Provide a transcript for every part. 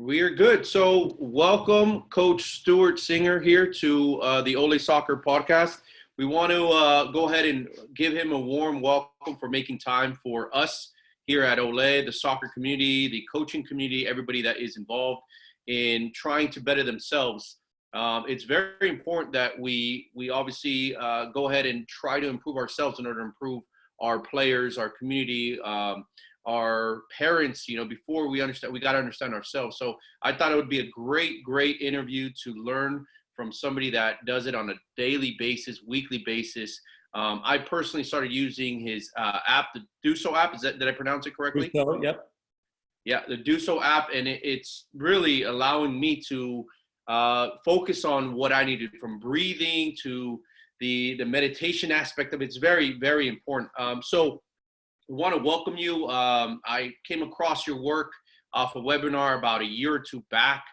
We're good. So welcome Coach Stuart Singer here to the Ole Soccer podcast. We want to go ahead and give him a warm welcome for making time for us here at Ole, the soccer community, the coaching community, everybody that is involved in trying to better themselves. It's very important that we obviously go ahead and try to improve ourselves in order to improve our players, our community, our parents, before we understand, we got to understand ourselves. So I thought it would be a great interview to learn from somebody that does it on a daily basis, weekly basis. I personally started using his app, the Do So app. Did I pronounce it correctly? Yep. Yeah, the Do So app, and it's really allowing me to focus on what I needed, from breathing to the meditation aspect of it. It's very important. So I want to welcome you. I came across your work off a webinar about a year or two back.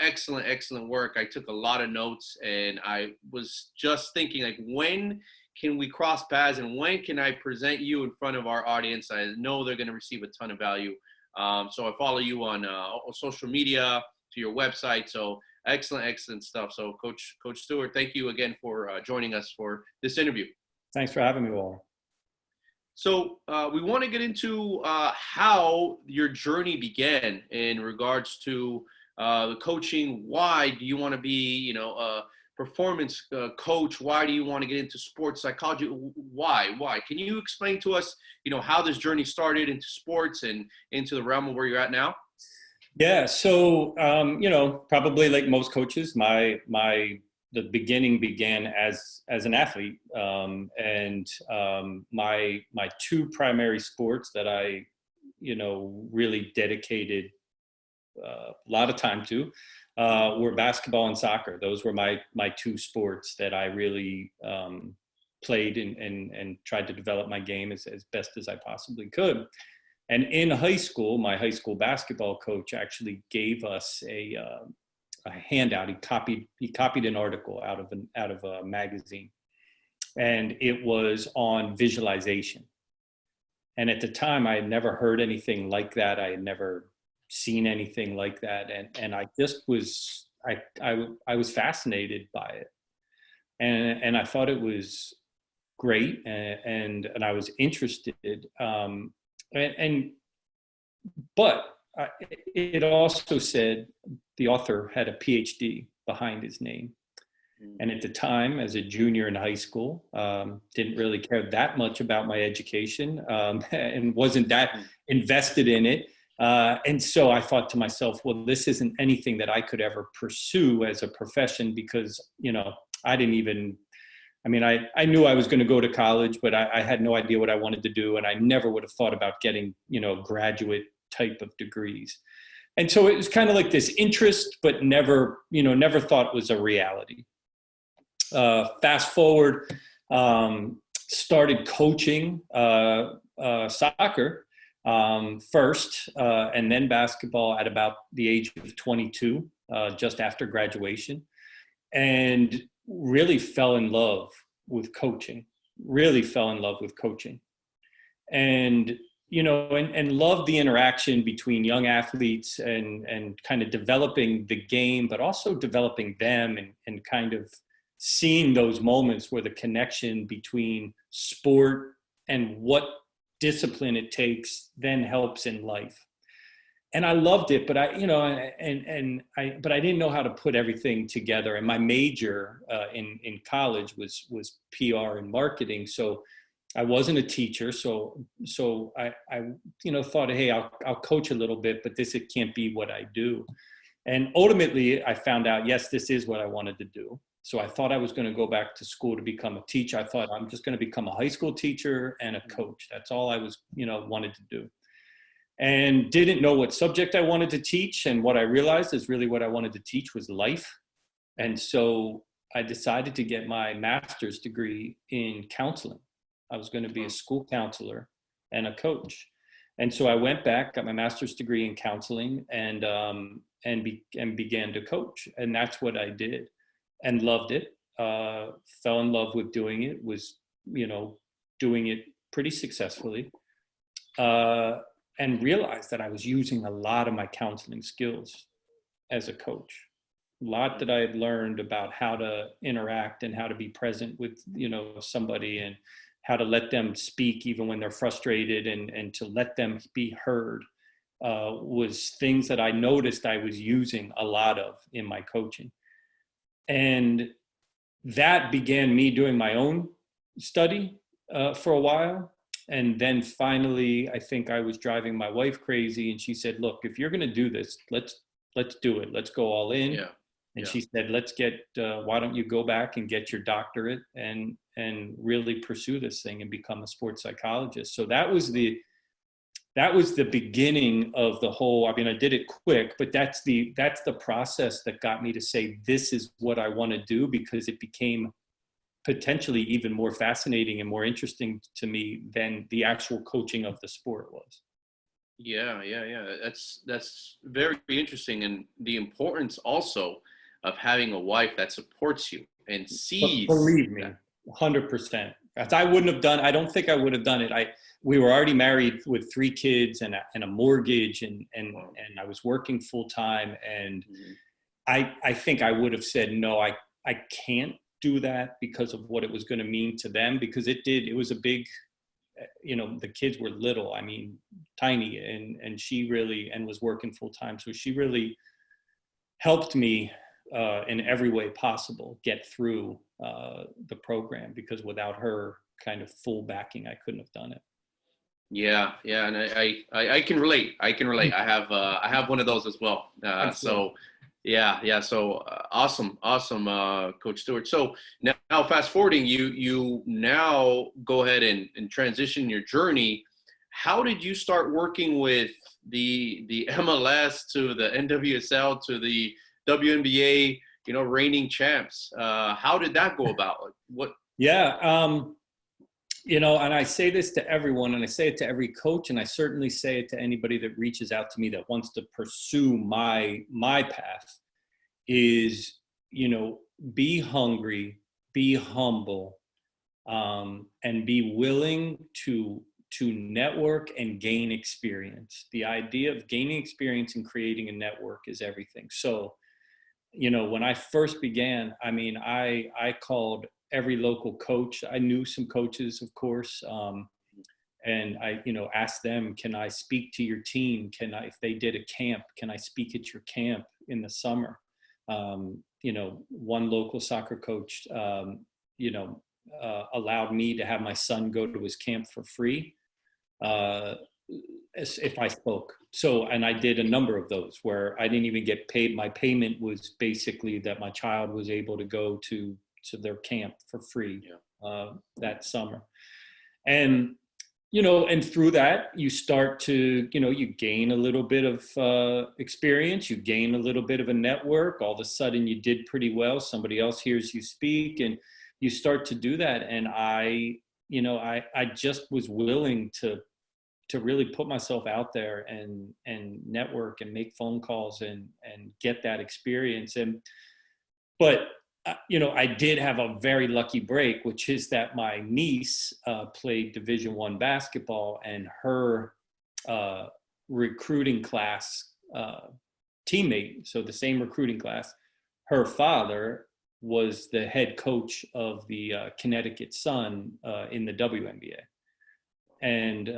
Excellent work. I took a lot of notes, and I was just thinking, like, when can we cross paths and when can I present you in front of our audience? I know they're going to receive a ton of value. So I follow you on social media, to your website. So excellent stuff. So Coach Stuart, thank you again for joining us for this interview. Thanks for having me, Walter. So we want to get into how your journey began in regards to the coaching. Why do you want to be, a performance coach? Why do you want to get into sports psychology? Why? Can you explain to us, how this journey started into sports and into the realm of where you're at now? Yeah. So, probably like most coaches, the beginning began as an athlete, and my two primary sports that I really dedicated a lot of time to were basketball and soccer. Those were my two sports that I really played and tried to develop my game as best as I possibly could. And in high school, my high school basketball coach actually gave us a handout. He copied an article out of a magazine, and it was on visualization. And at the time, I had never heard anything like that. I had never seen anything like that, and I just was I was fascinated by it, and I thought it was great, and I was interested, but it also said the author had a PhD behind his name. And at the time, as a junior in high school, didn't really care that much about my education, and wasn't that invested in it. And so I thought to myself, well, this isn't anything that I could ever pursue as a profession, because, I knew I was going to go to college, but I had no idea what I wanted to do. And I never would have thought about getting, graduate type of degrees. And so it was kind of like this interest, but never thought it was a reality. Fast forward, started coaching soccer first, and then basketball at about the age of 22, just after graduation, and really fell in love with coaching, and love the interaction between young athletes and kind of developing the game, but also developing them and kind of seeing those moments where the connection between sport and what discipline it takes then helps in life. And I loved it, but I didn't know how to put everything together. And my major in college was PR and marketing. So I wasn't a teacher. So I thought, hey, I'll coach a little bit, but it can't be what I do. And ultimately I found out, yes, this is what I wanted to do. So I thought I was going to go back to school to become a teacher. I thought I'm just going to become a high school teacher and a coach. That's all I was, wanted to do. And didn't know what subject I wanted to teach. And what I realized is really what I wanted to teach was life. And so I decided to get my master's degree in counseling. I was going to be a school counselor and a coach. And so I went back, got my master's degree in counseling, and began to coach. And that's what I did, and loved it. Fell in love with doing it, was, doing it pretty successfully. and realized that I was using a lot of my counseling skills as a coach. A lot that I had learned about how to interact and how to be present with, somebody, and how to let them speak even when they're frustrated, and to let them be heard, was things that I noticed I was using a lot of in my coaching. And that began me doing my own study for a while. And then finally, I think I was driving my wife crazy, and she said, look, if you're going to do this, let's do it. Let's go all in. Yeah. And she said, let's why don't you go back and get your doctorate and really pursue this thing and become a sports psychologist. So that was the beginning of the whole. I mean, I did it quick, but that's the process that got me to say, this is what I want to do, because it became potentially even more fascinating and more interesting to me than the actual coaching of the sport was. Yeah. That's very interesting. And the importance also of having a wife that supports you and sees. But believe me, 100%. I don't think I would have done it. We were already married with 3 kids and a mortgage, and I was working full time. And I think I would have said, no, I can't do that, because of what it was going to mean to them, because it was a big, the kids were little, I mean, tiny, and she really, and was working full time. So she really helped me in every way possible get through the program, because without her kind of full backing, I couldn't have done it. Yeah, and I can relate. I have one of those as well. So So awesome, Coach Stuart. So now fast forwarding, you now go ahead and transition your journey. How did you start working with the MLS to the NWSL to the WNBA, reigning champs? How did that go about? Like, what? Yeah. And I say this to everyone, and I say it to every coach, and I certainly say it to anybody that reaches out to me that wants to pursue my path, is, be hungry, be humble, and be willing to network and gain experience. The idea of gaining experience and creating a network is everything. So, when I first began, I mean, I called every local coach. I knew some coaches, of course. And I, asked them, can I speak to your team? If they did a camp, can I speak at your camp in the summer? One local soccer coach, allowed me to have my son go to his camp for free, if I spoke. So, and I did a number of those where I didn't even get paid. My payment was basically that my child was able to go to their camp for free that summer. And, and through that, you start to, you gain a little bit of experience, you gain a little bit of a network. All of a sudden you did pretty well. Somebody else hears you speak, and you start to do that. And I just was willing to really put myself out there and network and make phone calls and get that experience. But I did have a very lucky break, which is that my niece played Division I basketball, and her recruiting class teammate, so the same recruiting class, her father was the head coach of the Connecticut Sun in the WNBA. And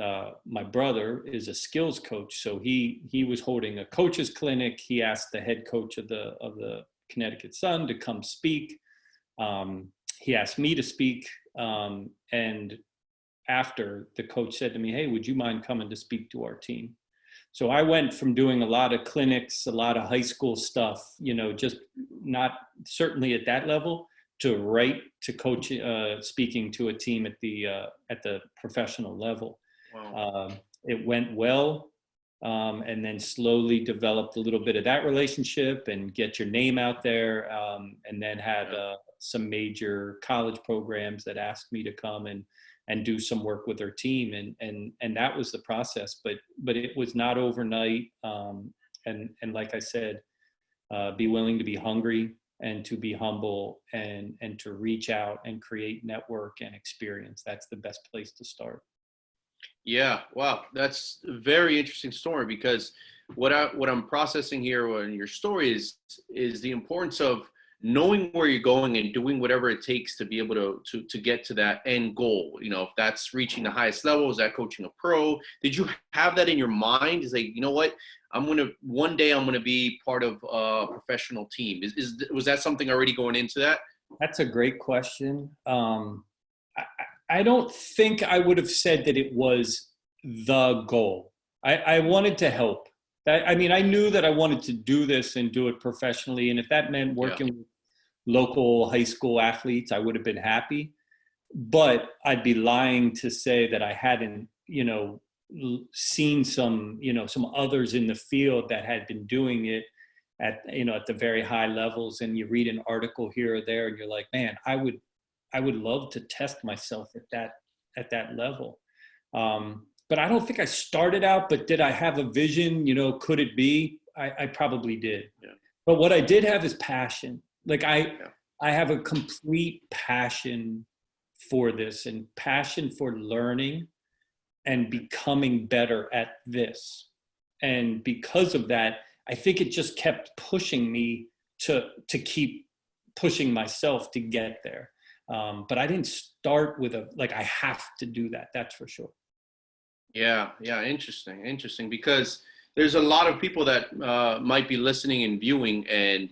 my brother is a skills coach, so he was holding a coach's clinic. He asked the head coach of the Connecticut Sun to come speak. He asked me to speak, and after, the coach said to me, hey, would you mind coming to speak to our team? So I went from doing a lot of clinics, a lot of high school stuff, just not certainly at that level, to coach, speaking to a team at the professional level. Wow. It went well. And then slowly developed a little bit of that relationship and get your name out there. And then had some major college programs that asked me to come and do some work with their team. And that was the process, but it was not overnight. And like I said, be willing to be hungry and to be humble and to reach out and create network and experience. That's the best place to start. Yeah, wow, that's a very interesting story because what I'm processing here in your story is the importance of knowing where you're going and doing whatever it takes to be able to get to that end goal. You know, if that's reaching the highest level, is that coaching a pro? Did you have that in your mind? Is like, you know what, one day I'm gonna be part of a professional team. Was that something already going into that? That's a great question. I, I don't think I would have said that it was the goal. I wanted to help. I mean, I knew that I wanted to do this and do it professionally. And if that meant Yeah, working with local high school athletes, I would have been happy. But I'd be lying to say that I hadn't, seen some, some others in the field that had been doing it at the very high levels. And you read an article here or there, and you're like, man, I would love to test myself at that level. But I don't think I started out. But did I have a vision? Could it be? I probably did. yeah, But what I did have is passion. Like yeah. I have a complete passion for this and passion for learning and becoming better at this. And because of that, I think it just kept pushing me to keep pushing myself to get there. But I didn't start with I have to do that. That's for sure. Yeah, yeah, interesting. Because there's a lot of people that might be listening and viewing, and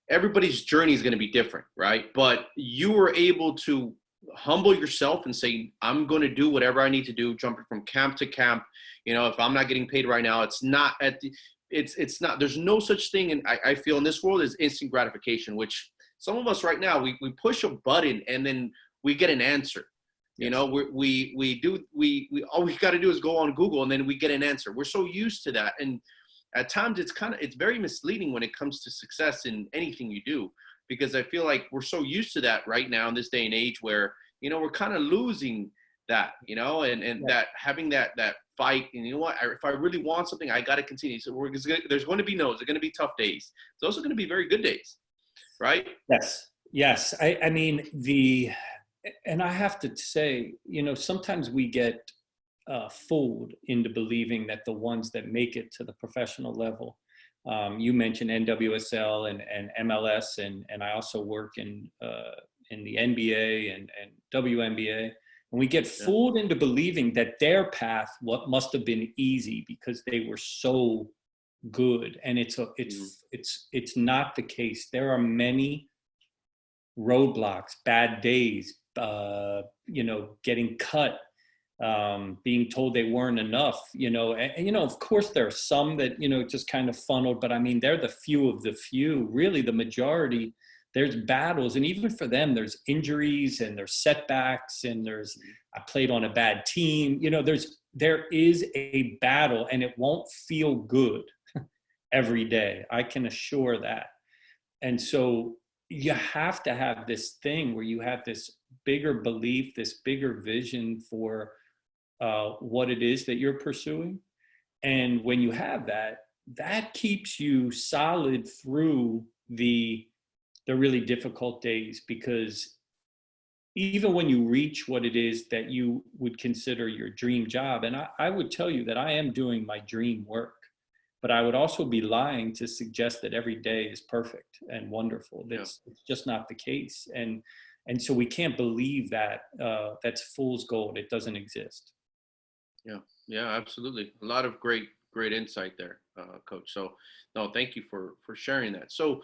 everybody's journey is going to be different, right? But you were able to humble yourself and say, "I'm going to do whatever I need to do, jumping from camp to camp." You know, if I'm not getting paid right now, it's not at the, it's not. There's no such thing, and I feel in this world is instant gratification, which some of us right now we push a button and then we get an answer. You Yes. know, we all we got to do is go on Google and then we get an answer. We're so used to that, and at times it's very misleading when it comes to success in anything you do, because I feel like we're so used to that right now in this day and age where we're kind of losing that, and Yeah. that having that fight. And you know what, if I really want something, I got to continue. So there's going to be no's, there's going to be tough days. There's also going to be very good days, right? Yes. Yes. I mean, and I have to say, sometimes we get fooled into believing that the ones that make it to the professional level, you mentioned NWSL and MLS, and I also work in the NBA and WNBA, and we get Yeah. fooled into believing that their path what must have been easy because they were so good, and Mhm. it's not the case. There are many roadblocks, bad days, getting cut, being told they weren't enough, and of course there are some that, just kind of funneled, but I mean, they're the few of the few, really the majority. There's battles. And even for them, there's injuries and there's setbacks and I played on a bad team. There is a battle, and it won't feel good every day. I can assure that. And so you have to have this thing where you have this bigger belief, this bigger vision for what it is that you're pursuing. And when you have that, that keeps you solid through the really difficult days, because even when you reach what it is that you would consider your dream job, and I would tell you that I am doing my dream work, but I would also be lying to suggest that every day is perfect and wonderful. Yeah. It's just not the case. And so we can't believe that that's fool's gold. It doesn't exist. Yeah, yeah, absolutely. A lot of great insight there, Coach. So, no, thank you for sharing that. So,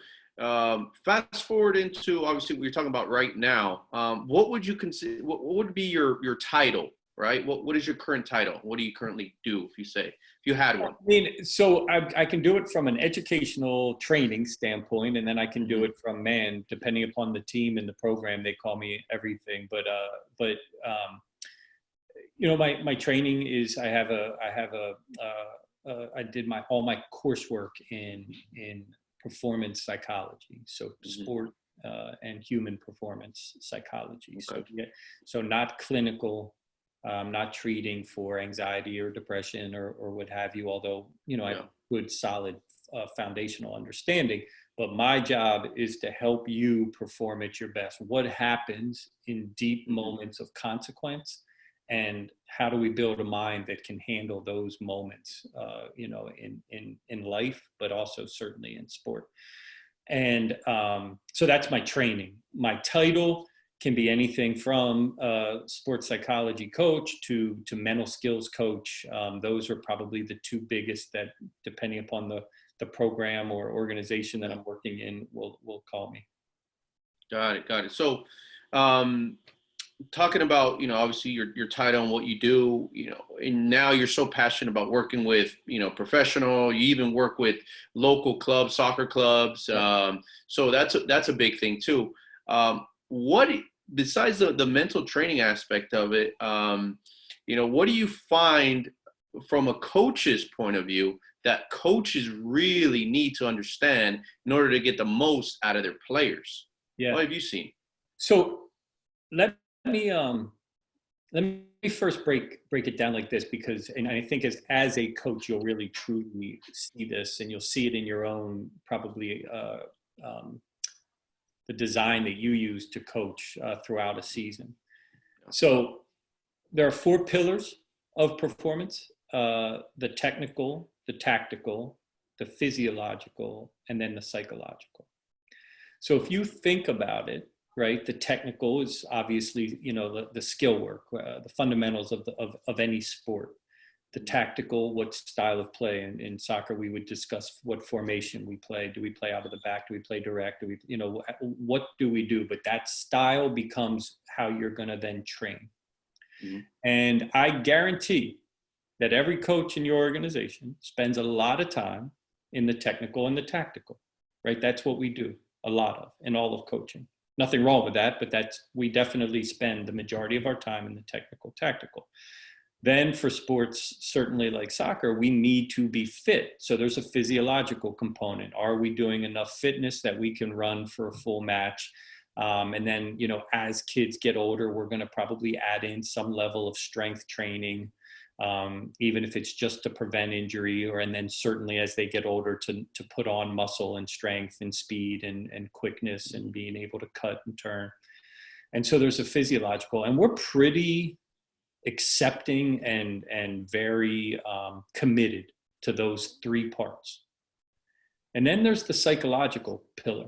fast forward into obviously what you're talking about right now. What would you consider? What would be your title? Right. What is your current title? What do you currently do? If you had one? I mean, so I can do it from an educational training standpoint, and then I can do Hmm. it from, man, depending upon the team and the program, they call me everything. But my training is I did all my coursework in performance psychology, so Hmm. sport and human performance psychology. So Okay. yeah, so not clinical, not treating for anxiety or depression or what have you. Although I have Yeah. good solid foundational understanding. But my job is to help you perform at your best. What happens in deep Hmm. moments of consequence and how do we build a mind that can handle those moments, in life, but also certainly in sport. And so that's my training. My title can be anything from sports psychology coach to mental skills coach. Those are probably the two biggest that, depending upon the program or organization that I'm working in, will call me. Got it. So, talking about, obviously your title and what you do, and now you're so passionate about working with, professional, you even work with local clubs, soccer clubs. So that's a big thing too. What, besides the mental training aspect of it, what do you find from a coach's point of view that coaches really need to understand in order to get the most out of their players? Yeah. What have you seen? So let me first break it down like this, because, and I think as a coach, you'll really truly see this, and you'll see it in your own, probably the design that you use to coach throughout a season. So there are 4 pillars of performance: the technical, the tactical, the physiological, and then the psychological. So if you think about it, right, the technical is obviously, the skill work, the fundamentals of any sport. The tactical, what style of play. In soccer, we would discuss what formation we play. Do we play out of the back? Do we play direct? What do we do? But that style becomes how you're going to then train. Mm-hmm. And I guarantee that every coach in your organization spends a lot of time in the technical and the tactical, right? That's what we do a lot of in all of coaching. Nothing wrong with that, but we definitely spend the majority of our time in the technical, tactical. Then for sports, certainly like soccer, we need to be fit. So there's a physiological component. Are we doing enough fitness that we can run for a full match? And then, as kids get older, we're going to probably add in some level of strength training, even if it's just to prevent injury, and then certainly as they get older to put on muscle and strength and speed and quickness and being able to cut and turn. And so there's a physiological, and we're pretty accepting and very committed to those 3 parts. And then there's the psychological pillar.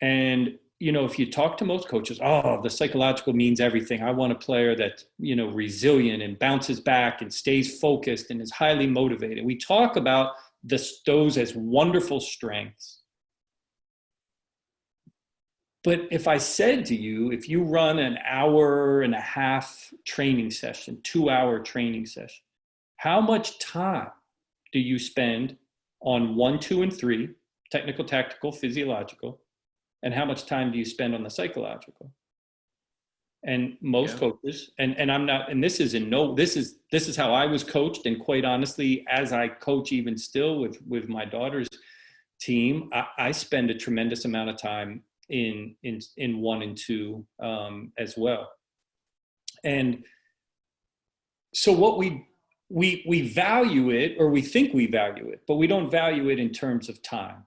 And if you talk to most coaches, the psychological means everything. I want a player that's, resilient and bounces back and stays focused and is highly motivated. We talk about those as wonderful strengths. But if I said to you, if you run an hour and a half training session, 2-hour training session, how much time do you spend on 1, 2, and 3, technical, tactical, physiological? And how much time do you spend on the psychological? And most coaches, and I'm not, and this is how I was coached. And quite honestly, as I coach even still with my daughter's team, I spend a tremendous amount of time in 1 and 2 as well. And so what we value it, or we think we value it, but we don't value it in terms of time.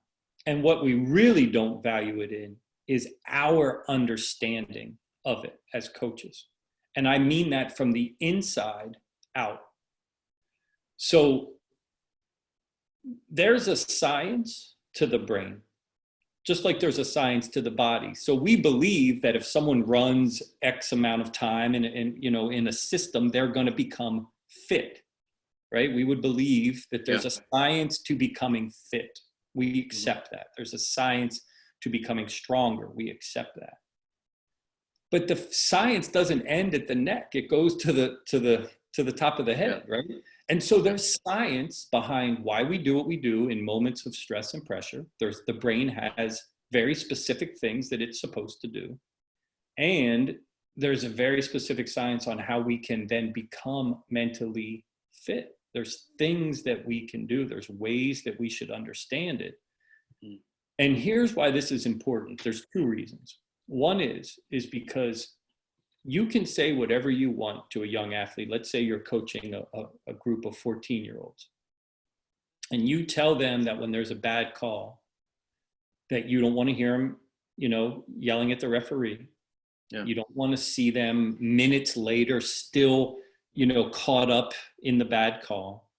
And what we really don't value it in is our understanding of it as coaches. And I mean that from the inside out. So there's a science to the brain, just like there's a science to the body. So we believe that if someone runs X amount of time in a system, they're going to become fit, right? We would believe that there's a science to becoming fit. We accept that. There's a science to becoming stronger. We accept that. But the science doesn't end at the neck. It goes to the top of the head, right? And so there's science behind why we do what we do in moments of stress and pressure. The brain has very specific things that it's supposed to do. And there's a very specific science on how we can then become mentally fit. There's things that we can do. There's ways that we should understand it. And here's why this is important. There's 2 reasons. One is because you can say whatever you want to a young athlete. Let's say you're coaching a group of 14-year-olds. And you tell them that when there's a bad call, that you don't want to hear them, yelling at the referee. Yeah. You don't want to see them minutes later still, caught up in the bad call.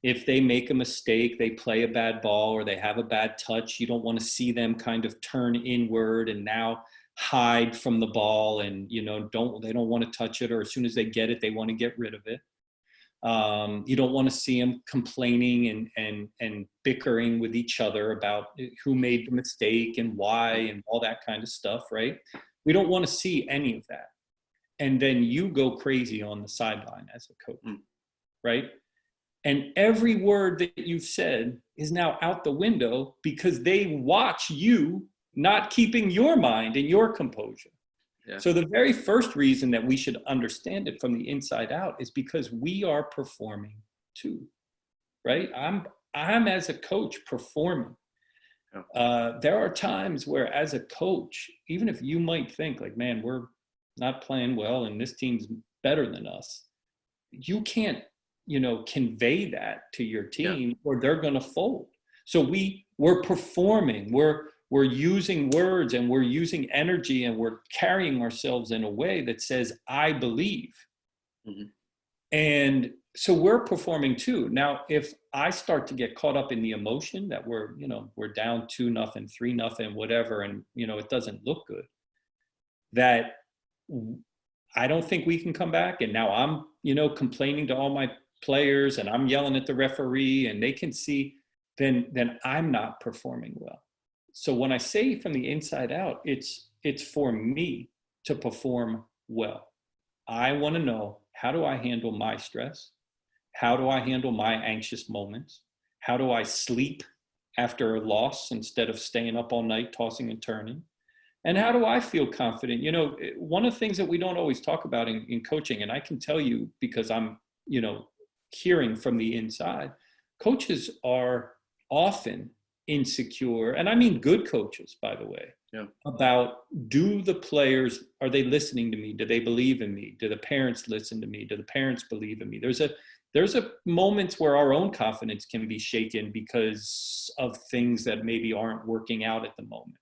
If they make a mistake, they play a bad ball, or they have a bad touch, you don't want to see them kind of turn inward and now hide from the ball, and they don't want to touch it, or as soon as they get it, they want to get rid of it. You don't want to see them complaining and bickering with each other about who made the mistake and why and all that kind of stuff, right? We don't want to see any of that. And then you go crazy on the sideline as a coach, right? And every word that you've said is now out the window because they watch you not keeping your mind and your composure. Yeah. So the very first reason that we should understand it from the inside out is because we are performing too, right? I'm as a coach performing. There are times where as a coach, even if you might think like, man, we're not playing well and this team's better than us, you can't, convey that to your team or they're going to fold. So we're performing, we're using words and we're using energy and we're carrying ourselves in a way that says, I believe. Mm-hmm. And so we're performing too. Now, if I start to get caught up in the emotion that we're down 2-0, 3-0, whatever, and, it doesn't look good, that I don't think we can come back. And now I'm, complaining to all my players and I'm yelling at the referee and they can see, then I'm not performing well. So when I say from the inside out, it's for me to perform well. I want to know, how do I handle my stress? How do I handle my anxious moments? How do I sleep after a loss instead of staying up all night tossing and turning? And how do I feel confident? One of the things that we don't always talk about in coaching, and I can tell you because I'm, hearing from the inside, coaches are often insecure, and I mean good coaches, by the way, about, do the players, are they listening to me? Do they believe in me? Do the parents listen to me? Do the parents believe in me? There's a moments where our own confidence can be shaken because of things that maybe aren't working out at the moment.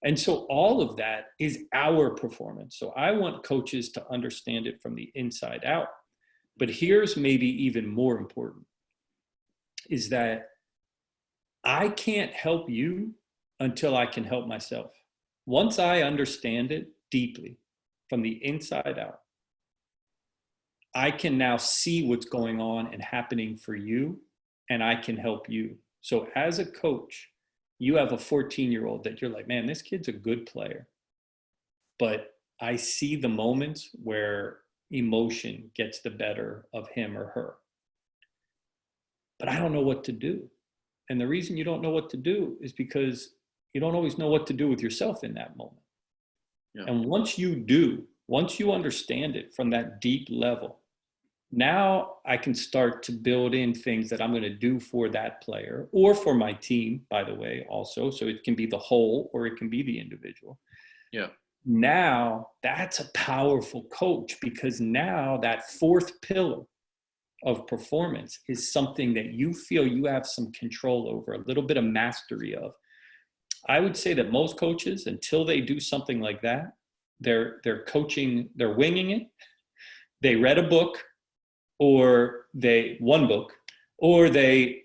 And so all of that is our performance. So I want coaches to understand it from the inside out. But here's maybe even more important, is that I can't help you until I can help myself. Once I understand it deeply from the inside out, I can now see what's going on and happening for you, and I can help you. So as a coach, you have a 14-year-old that you're like, man, this kid's a good player. But I see the moments where emotion gets the better of him or her. But I don't know what to do. And the reason you don't know what to do is because you don't always know what to do with yourself in that moment. Yeah. And once you understand it from that deep level, now I can start to build in things that I'm going to do for that player or for my team, by the way, also. So it can be the whole or it can be the individual. Yeah. Now that's a powerful coach, because now that fourth pillar of performance is something that you feel you have some control over, a little bit of mastery of. I would say that most coaches, until they do something like that, they're coaching, they're winging it. They read a book, or one book, or they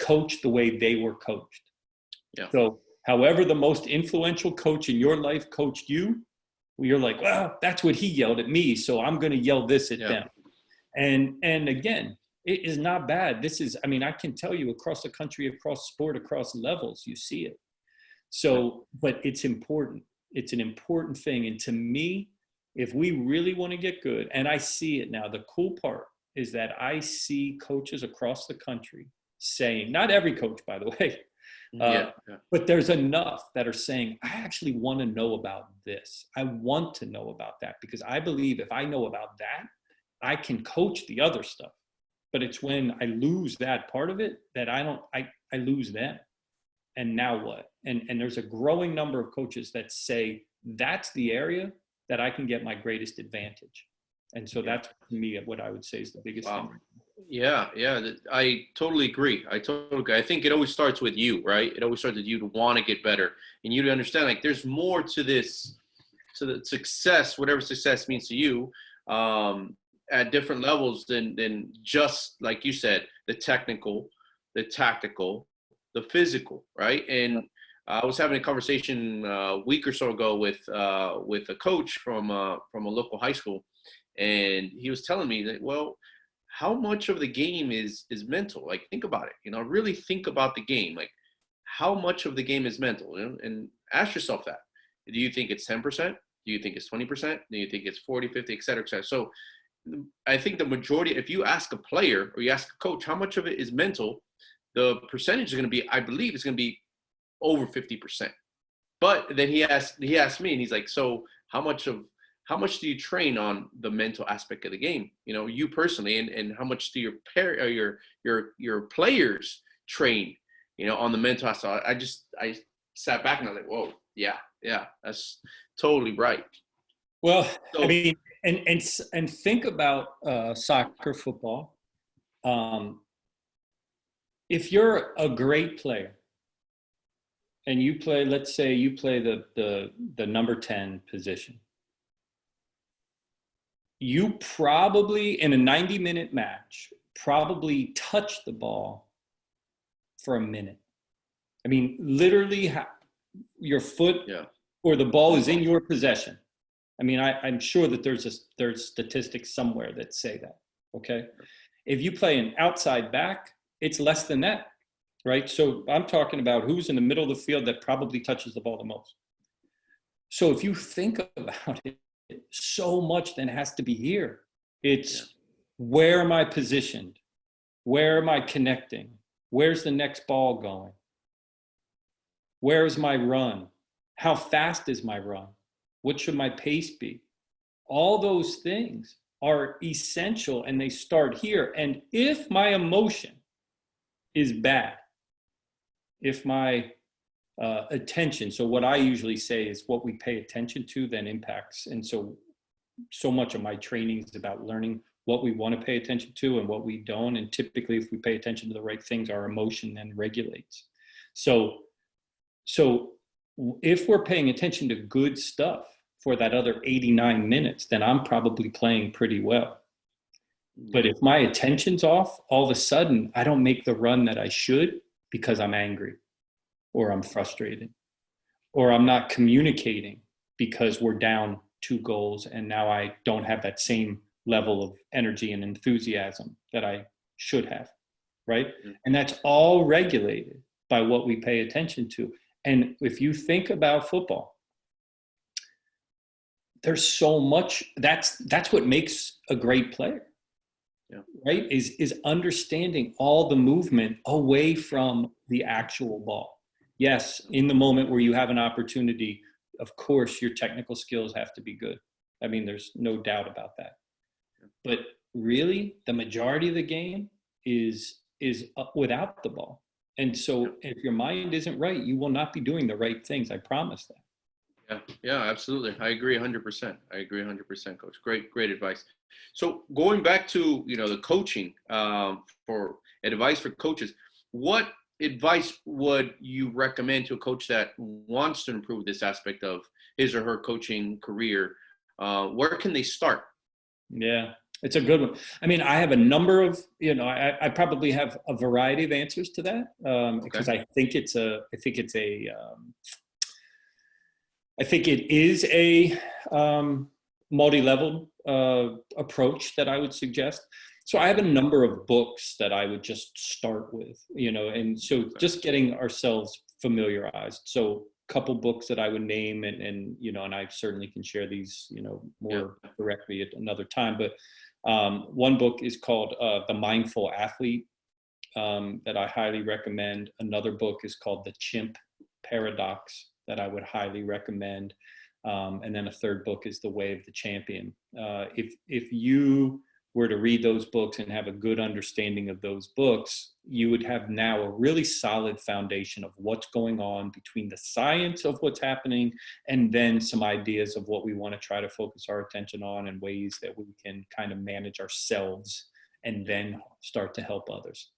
coach the way they were coached. Yeah. So however the most influential coach in your life coached you, you're like, well, that's what he yelled at me, so I'm going to yell this at them. And again, it is not bad. I can tell you across the country, across sport, across levels, you see it. So, but it's important. It's an important thing. And to me, if we really want to get good, and I see it now, the cool part is that I see coaches across the country saying, not every coach, by the way, but there's enough that are saying, I actually want to know about this. I want to know about that, because I believe if I know about that, I can coach the other stuff. But it's when I lose that part of it that I lose them. And now what? And there's a growing number of coaches that say that's the area that I can get my greatest advantage. And so that's, to me, what I would say is the biggest thing. Yeah, I totally agree. I think it always starts with you, right? It always starts with you to want to get better and you to understand, like, there's more to this to the success, whatever success means to you, at different levels than just like you said, the technical, the tactical, the physical, right? And I was having a conversation a week or so ago with a coach from a local high school, and he was telling me that, well, how much of the game is mental? Like, think about it. You know, really think about the game. Like, how much of the game is mental? You know? And ask yourself that. Do you think it's 10%? Do you think it's 20%? Do you think it's 40, 50, et cetera, et cetera? So I think the majority, if you ask a player or you ask a coach, how much of it is mental, the percentage is going to be, I believe it's going to be over 50%. But then he asked me, and he's like, so how much do you train on the mental aspect of the game? You know, you personally, and how much do your players train, you know, on the mental aspect? I sat back and I was like, whoa, yeah, that's totally right. Well, So, I mean, and think about soccer, football. If you're a great player and you play, let's say you play the number 10 position, you probably in a 90-minute match probably touch the ball for a minute. I mean, literally your foot or the ball is in your possession. I mean, I'm sure that there's statistics somewhere that say that, okay? If you play an outside back, it's less than that, right? So I'm talking about who's in the middle of the field that probably touches the ball the most. So if you think about it, so much then has to be here. It's where am I positioned? Where am I connecting? Where's the next ball going? Where's my run? How fast is my run? What should my pace be? All those things are essential, and they start here. And if my emotion is bad, if my attention, so what I usually say is what we pay attention to then impacts. And so much of my training is about learning what we want to pay attention to and what we don't. And typically, if we pay attention to the right things, our emotion then regulates. So if we're paying attention to good stuff for that other 89 minutes, then I'm probably playing pretty well. But if my attention's off, all of a sudden, I don't make the run that I should because I'm angry or I'm frustrated or I'm not communicating because we're down 2 goals and now I don't have that same level of energy and enthusiasm that I should have, right? And that's all regulated by what we pay attention to. And if you think about football, there's so much, that's what makes a great player, right? Is understanding all the movement away from the actual ball. Yes, in the moment where you have an opportunity, of course, your technical skills have to be good. I mean, there's no doubt about that. But really, the majority of the game is without the ball. And so if your mind isn't right, you will not be doing the right things. I promise that. Yeah, absolutely. I agree 100%. I agree 100%, Coach. Great advice. So going back to, you know, the coaching, for advice for coaches, what advice would you recommend to a coach that wants to improve this aspect of his or her coaching career? Where can they start? Yeah, it's a good one. I mean, I have a number of, you know, I probably have a variety of answers to that, because I think it is a multi-level approach that I would suggest. So I have a number of books that I would just start with, you know, and so just getting ourselves familiarized. So a couple books that I would name, and you know, and I certainly can share these, you know, more directly at another time. But one book is called The Mindful Athlete, that I highly recommend. Another book is called The Chimp Paradox that I would highly recommend. And then a third book is The Way of the Champion. If you were to read those books and have a good understanding of those books, you would have now a really solid foundation of what's going on between the science of what's happening and then some ideas of what we want to try to focus our attention on and ways that we can kind of manage ourselves and then start to help others.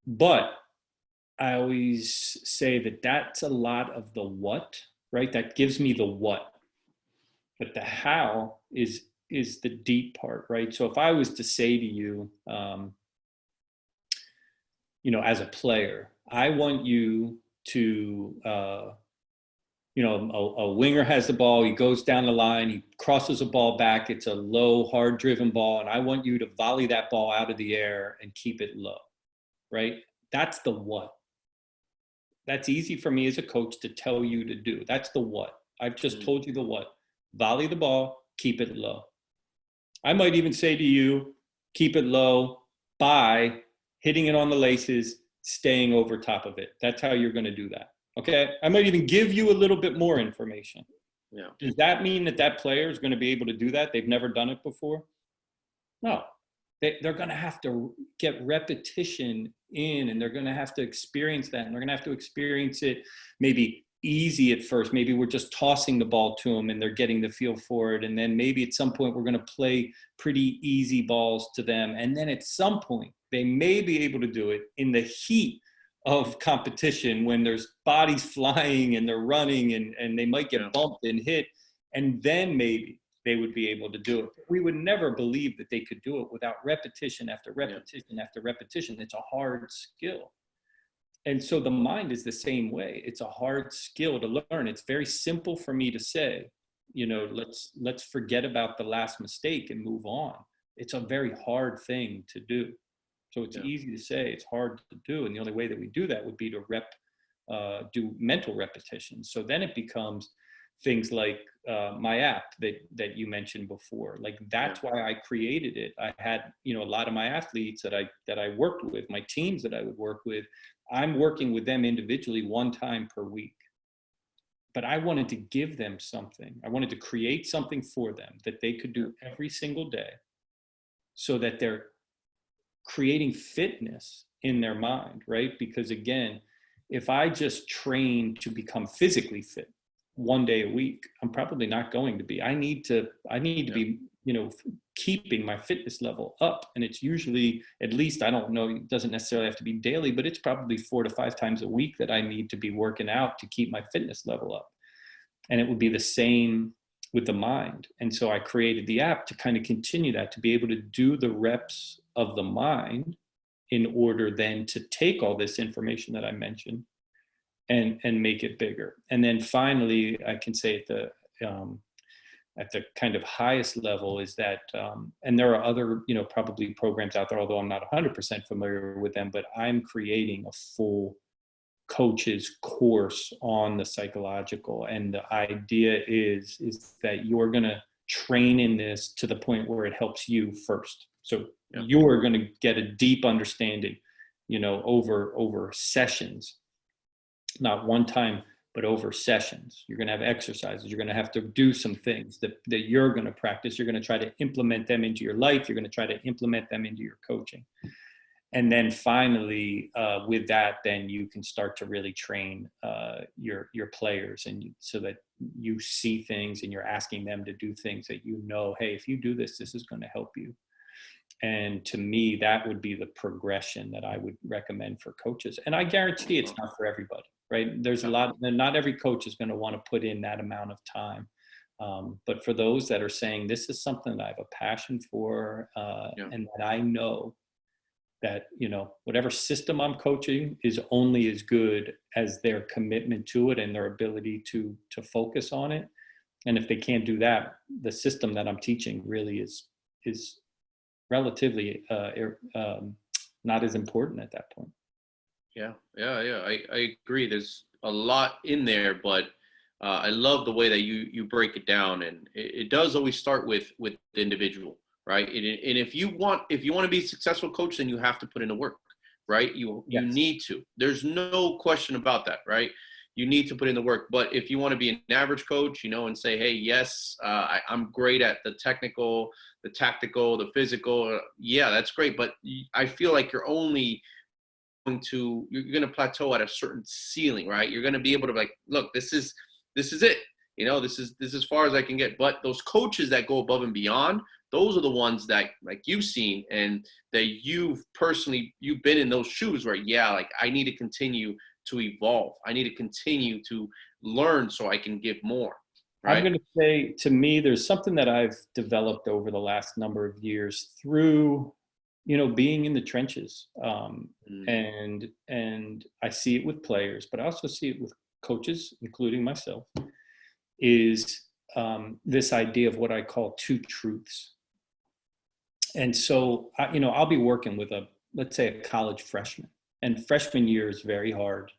But I always say that that's a lot of the what, right? That gives me the what. But the how is the deep part, right? So if I was to say to you, as a player, I want you to, a winger has the ball, he goes down the line, he crosses a ball back, it's a low, hard driven ball, and I want you to volley that ball out of the air and keep it low, right? That's the what. That's easy for me as a coach to tell you to do. That's the what. I've just told you the what. Volley the ball, keep it low. I might even say to you, keep it low by hitting it on the laces, staying over top of it. That's how you're going to do that. Okay. I might even give you a little bit more information. Yeah. Does that mean that player is going to be able to do that? They've never done it before? No. They're going to have to get repetition in, and they're going to have to experience that. And they're going to have to experience it maybe easy at first. Maybe we're just tossing the ball to them and they're getting the feel for it. And then maybe at some point we're going to play pretty easy balls to them. And then at some point they may be able to do it in the heat of competition when there's bodies flying and they're running and they might get bumped and hit. And then maybe they would be able to do it. We would never believe that they could do it without repetition after repetition after repetition. It's a hard skill. And so the mind is the same way. It's a hard skill to learn. It's very simple for me to say, let's forget about the last mistake and move on. It's a very hard thing to do. So it's easy to say, it's hard to do. And the only way that we do that would be to do mental repetition. So then it becomes things like my app that you mentioned before. Like that's why I created it. I had, a lot of my athletes that I worked with, my teams that I would work with, I'm working with them individually one time per week. But I wanted to give them something. I wanted to create something for them that they could do every single day so that they're creating fitness in their mind, right? Because again, if I just train to become physically fit one day a week, I'm probably not going to be. I need to be, keeping my fitness level up. And it's usually, at least, I don't know, it doesn't necessarily have to be daily, but it's probably 4 to 5 times a week that I need to be working out to keep my fitness level up. And it would be the same with the mind. And so I created the app to kind of continue that, to be able to do the reps of the mind in order then to take all this information that I mentioned and make it bigger. And then finally, I can say at the kind of highest level is that, and there are other, probably programs out there, although I'm not 100% familiar with them, but I'm creating a full coach's course on the psychological. And the idea is that you're going to train in this to the point where it helps you first. So you're going to get a deep understanding, over sessions, not one time, but over sessions. You're going to have exercises. You're going to have to do some things that you're going to practice. You're going to try to implement them into your life. You're going to try to implement them into your coaching. And then finally, with that, then you can start to really train your players, and so that you see things and you're asking them to do things that hey, if you do this, this is going to help you. And to me, that would be the progression that I would recommend for coaches. And I guarantee it's not for everybody, right? There's not every coach is going to want to put in that amount of time. But for those that are saying, this is something that I have a passion for, and that I know that, whatever system I'm coaching is only as good as their commitment to it and their ability to focus on it. And if they can't do that, the system that I'm teaching really is relatively not as important at that point. Yeah. I agree. There's a lot in there, but I love the way that you break it down, and it does always start with the individual, right? And if you want to be a successful coach, then you have to put in the work, right? You need to. There's no question about that, right? You need to put in the work. But if you want to be an average coach, and say, hey, yes, I'm great at the technical, the tactical, the physical. Yeah, that's great. But I feel like you're only going to plateau at a certain ceiling, right? You're going to be able to look, this is it. This is as far as I can get. But those coaches that go above and beyond, those are the ones that you've seen and that you've been in those shoes where, I need to continue to evolve. I need to continue to learn so I can give more, I'm right? going to say, to me, there's something that I've developed over the last number of years through, being in the trenches. And I see it with players, but I also see it with coaches, including myself, is this idea of what I call two truths. And so, I'll be working with let's say a college freshman, and freshman year is very hard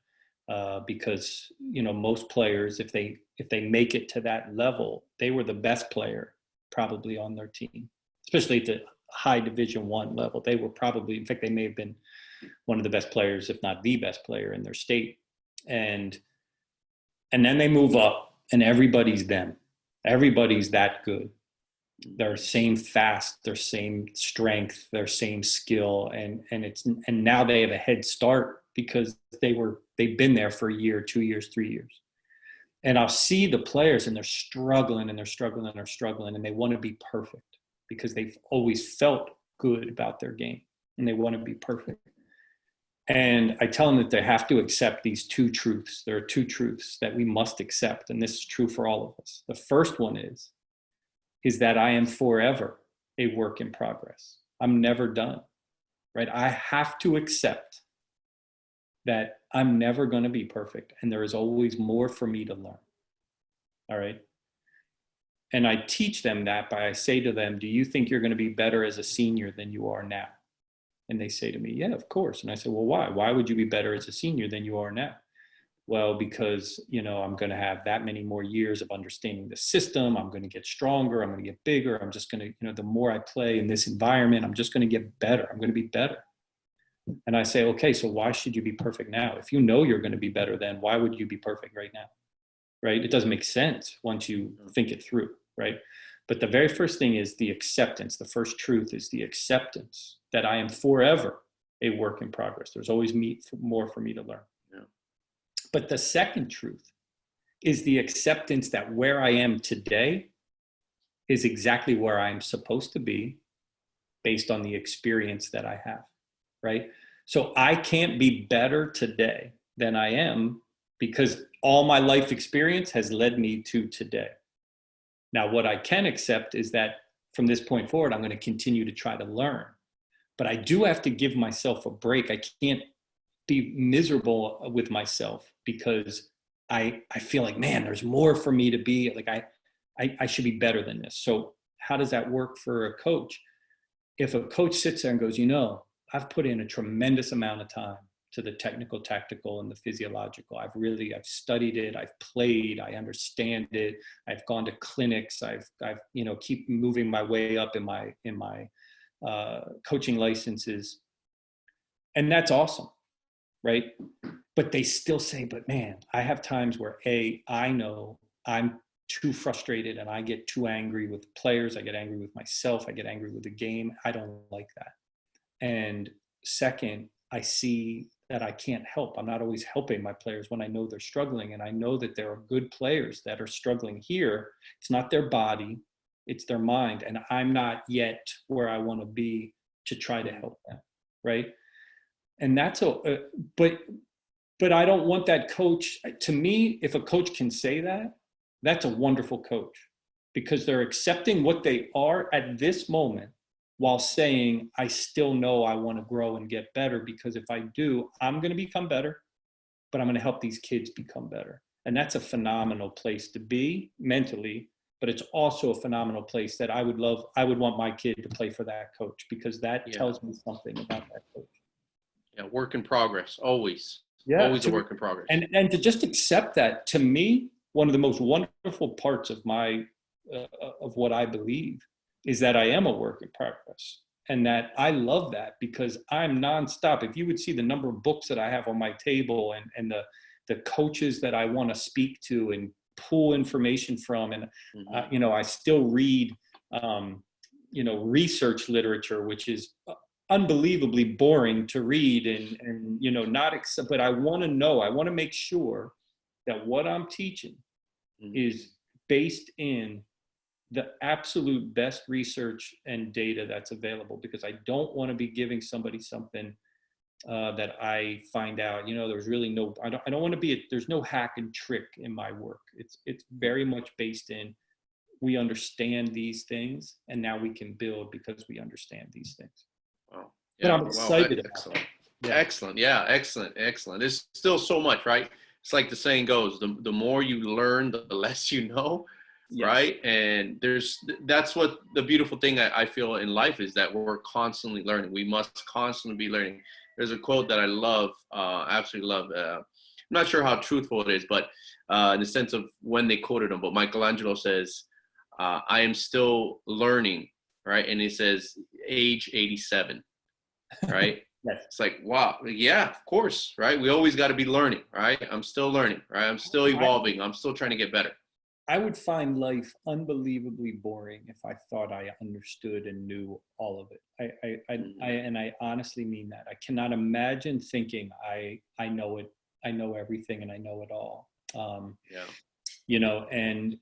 because, most players, if they make it to that level, they were the best player probably on their team, especially at the high Division I level. They were probably, in fact, they may have been one of the best players, if not the best player in their state. And then they move up and everybody's them. Everybody's that good. Their same fast, their same strength, their same skill. And now they have a head start because they've been there for a year, 2 years, 3 years. And I'll see the players and they're struggling and they're struggling and they're struggling and they want to be perfect because they've always felt good about their game and they want to be perfect. And I tell them that they have to accept these two truths. There are two truths that we must accept. And this is true for all of us. The first one is that I am forever a work in progress. I'm never done, right? I have to accept that I'm never going to be perfect and there is always more for me to learn. All right. And I teach them that I say to them, do you think you're going to be better as a senior than you are now? And they say to me, yeah, of course. And I say, well, why? Why would you be better as a senior than you are now? Well, because, I'm going to have that many more years of understanding the system. I'm going to get stronger. I'm going to get bigger. I'm just going to, the more I play in this environment, I'm just going to get better. I'm going to be better. And I say, okay, so why should you be perfect now? If you know you're going to be better then, why would you be perfect right now? Right? It doesn't make sense once you think it through, right? But the very first thing is the acceptance. The first truth is the acceptance that I am forever a work in progress. There's always more for me to learn. Yeah. But the second truth is the acceptance that where I am today is exactly where I'm supposed to be based on the experience that I have, right? So I can't be better today than I am because all my life experience has led me to today. Now, what I can accept is that from this point forward, I'm going to continue to try to learn. But I do have to give myself a break. I can't be miserable with myself because I feel like, man, there's more for me to be. Like I should be better than this. So how does that work for a coach? If a coach sits there and goes, I've put in a tremendous amount of time to the technical, tactical, and the physiological. I've studied it. I've played. I understand it. I've gone to clinics. I've keep moving my way up in my coaching licenses, and that's awesome, right? But they still say, but man, I have times where I know I'm too frustrated and I get too angry with players. I get angry with myself. I get angry with the game. I don't like that. And second, I see that I can't help. I'm not always helping my players when I know they're struggling. And I know that there are good players that are struggling here. It's not their body, it's their mind. And I'm not yet where I want to be to try to help them, right? And that's but I don't want that coach. To me, if a coach can say that, that's a wonderful coach because they're accepting what they are at this moment while saying, I still know I want to grow and get better because if I do, I'm going to become better, but I'm going to help these kids become better. And that's a phenomenal place to be mentally, but it's also a phenomenal place that I would want my kid to play for that coach because that tells me something about that coach. Yeah, work in progress, always. Yeah, always a work in progress. And to just accept that, to me, one of the most wonderful parts of of what I believe is that I am a work in progress, and that I love that because I'm nonstop. If you would see the number of books that I have on my table and the coaches that I want to speak to and pull information from, and I still read research literature, which is unbelievably boring to read and not accept, but I want to make sure that what I'm teaching is based in the absolute best research and data that's available, because I don't want to be giving somebody something that I find out, there's really no, I don't want to there's no hack and trick in my work. It's very much based in, we understand these things and now we can build because we understand these things. Wow. But Yeah. I'm excited about Excellent. it. Yeah. Excellent. Yeah. Excellent. Excellent. There's still so much, right? It's like the saying goes, the more you learn, the less you know. Yes. Right. And that's what the beautiful thing I feel in life is, that we're constantly learning. We must constantly be learning. There's a quote that I love, absolutely love. I'm not sure how truthful it is, but in the sense of when they quoted him, but Michelangelo says, I am still learning. Right. And he says age 87. Right. Yes. It's like, wow. Yeah, of course. Right. We always got to be learning. Right. I'm still learning. Right. I'm still evolving. I'm still trying to get better. I would find life unbelievably boring if I thought I understood and knew all of it. I honestly mean that. I cannot imagine thinking I know it, I know everything, and I know it all. And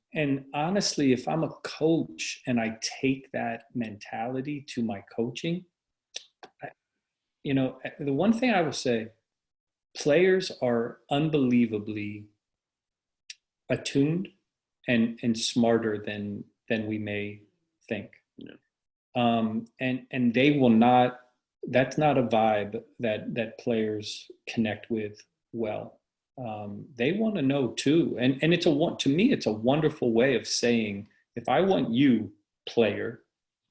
honestly, if I'm a coach and I take that mentality to my coaching, the one thing I will say, players are unbelievably attuned and smarter than we may think. Yeah. And they will not, that's not a vibe that players connect with well. They want to know too. And to me, it's a wonderful way of saying, if I want you, player,